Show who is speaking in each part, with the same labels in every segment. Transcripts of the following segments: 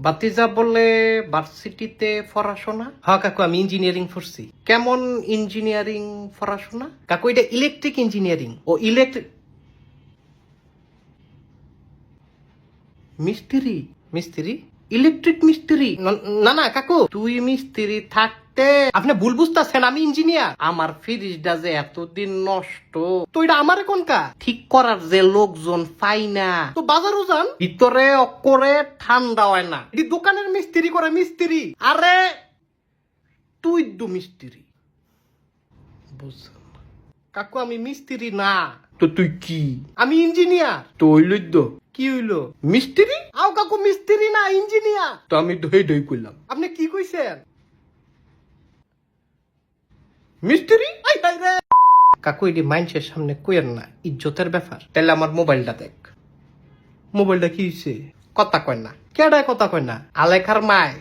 Speaker 1: বাতিজা বলে ভার্সিটিতে পড়াশোনা? হ্যাঁ কাকু, আমি ইঞ্জিনিয়ারিং পড়ছি। কেমন ইঞ্জিনিয়ারিং পড়াশোনা কাকু? এটা ইলেকট্রিক ইঞ্জিনিয়ারিং। ও ইলেকট্রিক মিস্ত্রি? মিস্ত্রি ইলেকট্রিক মিস্ত্রি? না না কাকু, তুই মিস্ত্রি থাকতে আপনি ভুল বুঝতেছেন, আমি ইঞ্জিনিয়ার। আমার ফ্রিজটা যে এতদিন নষ্ট, তো এটা আমার কোনকা ঠিক করার যে লোকজন পাই না, তো বাজারও যান, ভিতরে অকরে ঠান্ডা হয় না। এটি দোকানের মিস্ত্রি করে মিস্ত্রি। আরে তুই দু মিস্ত্রি বুঝছেন কাকু, আমি মিস্ত্রি না তো। তুই কি? আমি ইঞ্জিনিয়ার। তো হইল কি হইলো? মিস্ত্রি? আও কাকু, মিস্ত্রি না ইঞ্জিনিয়ার। তো আমি ধই ধই কইলাম, আপনি কি কইছেন? মিস্ত্রি? কাকু এটি মাইন্সের সামনে কইেন না, ইজ্জতের ব্যাপার। তাহলে আমার মোবাইলটা দেখ। মোবাইলটা কি হইছে? কথা কয় না। কেডায় কথা কয় না? আলেখার মায়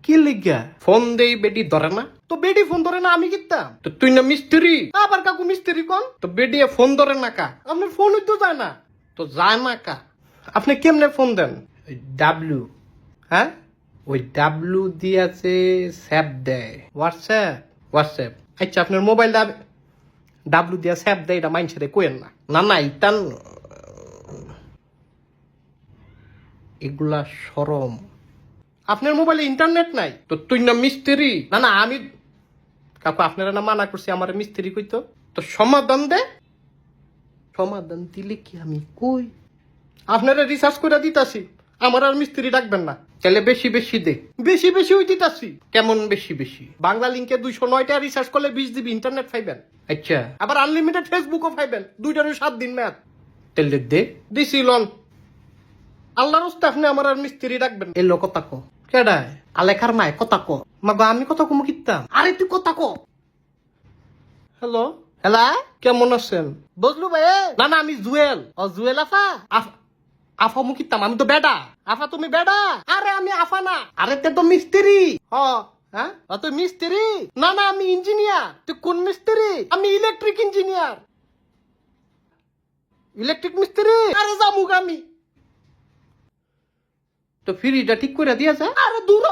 Speaker 1: কি লিগা ফোন দেই, বেডি ধরে না। তো বেডি ফোন ধরে না, আমি কিতাম? তো তুই না মিস্ত্রি? আবার কাকু মিস্ত্রি কোন? তো বেডি ফোন ধরে না কা? আপনার ফোন তো যায় না। তো যায় না কা? আপনি কেমনে ফোন দেন? ডাব্লিউ, হ্যাঁ ওই ডাব্লিউ দিয়েছে স্যাপ দেয়। হোয়াটসঅ্যাপ? হোয়াটসঅ্যাপ আচ্ছা, আপনার মোবাইলটা ডাব্লিউ দিয়া স্যাপ দেয়, এটা মাইন্ড সেরে কোয়েন না। না না ইটান এগুলা সরম। আপনার মোবাইলে ইন্টারনেট নাই? তো তুই না মিস্ত্রি? না না আমি কাকু আপনারা না মানা করছি আমার মিস্ত্রি কইতো। তো সমাধান দে। সমাধান দিলে কি আমি কই? আপনারা রিসার্চ করে দিতাছি, আমার আর মিস্ত্রি ডাকবেন না। তাহলে বেশি বেশি দে। বেশি বেশি ওই দিতাছি। কেমন বেশি বেশি? বাংলা লিঙ্কে 209টা রিসার্চ করলে 20 জিবি ইন্টারনেট পাইবেন। আচ্ছা, আবার আনলিমিটেড ফেসবুকও পাইবেন, দুইটারও 7 দিন ম্যাথ। তাহলে দে। দিছি লন। আল্লাহর রাস্তে আপনি আমার আর মিস্ত্রি ডাকবেন। এলো কথা কো। কেডায়? আলেখার মায় কথা কো। মাগো আমি কথা কমু কিতাম? আরে তুই কথা কো। হ্যালো হ্যালো, কেমন আছেন? বুঝলু ভাই? না না আমি জুয়েল। ও জুয়েল আফা? আফা মু কিতাম? আমি তো বেডা। আফা তুমি বেডা? আরে আমি আফা না। আরে তে তো মিস্ত্রি। হ্যাঁ তুই মিস্ত্রি? না না আমি ইঞ্জিনিয়ার। তুই কোন মিস্ত্রি? আমি ইলেকট্রিক ইঞ্জিনিয়ার। ইলেকট্রিক মিস্ত্রি? আরে জামুক আমি। তো ফ্রিটা ঠিক করে দিয়েছে। আরে দূর